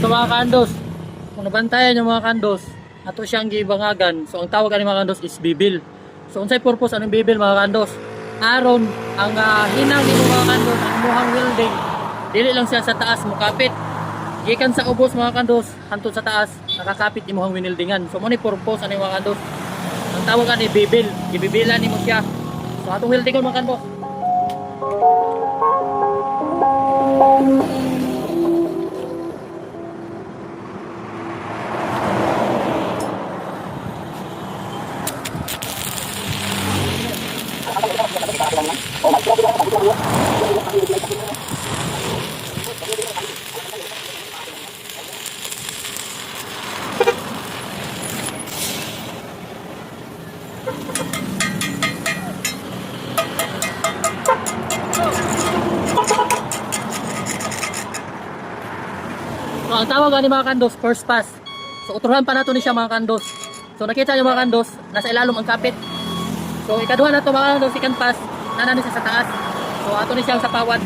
So mga kandos, kung nabantayan yung mga kandos, ato siyang gibangagan. So ang tawag ani mga kandos is bibil. So unsay purpose anong bibil mga kandos? Aron ang hinang nimo mga kandos, ang muhang welding, dili lang siya sa taas mukapit. Gikan sa ubos mga kandos, hantod sa taas, nakakapit imuhang winildingan. So mo ni purpose ani mga kandos. Ang tawag ani bibil, gibibilan nimo siya. So atong weldingon mga kandos. So ang tawag ani mga kandos, first pass. So utuhan pa nato ni siya mga kandos. So nakita niyo mga kandos, nasa ilalom ang kapit. So ikaduha na to mga kandos, second pass, nana ni siya sa taas. So ato ni siyang sapawad.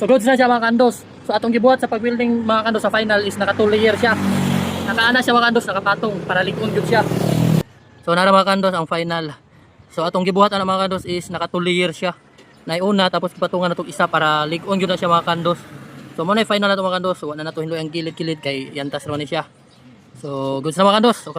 So goods na siya mga kandos. So atong gibuhat sa pag-welding mga kandos sa final is naka 2 layer siya. Nakaana siya mga kandos, nakapatong para likon gyud siya. So nara mga kandos ang final. So atong gibuhat ana mga kandos is naka 2 layer siya. Naiuna tapos patungan natong isa para likon gyud na siya mga kandos. So mo na final na to mga kandos. So wala na to hinloy ang kilid-kilid kay yantas ro ni siya. So goods na mga kandos. So,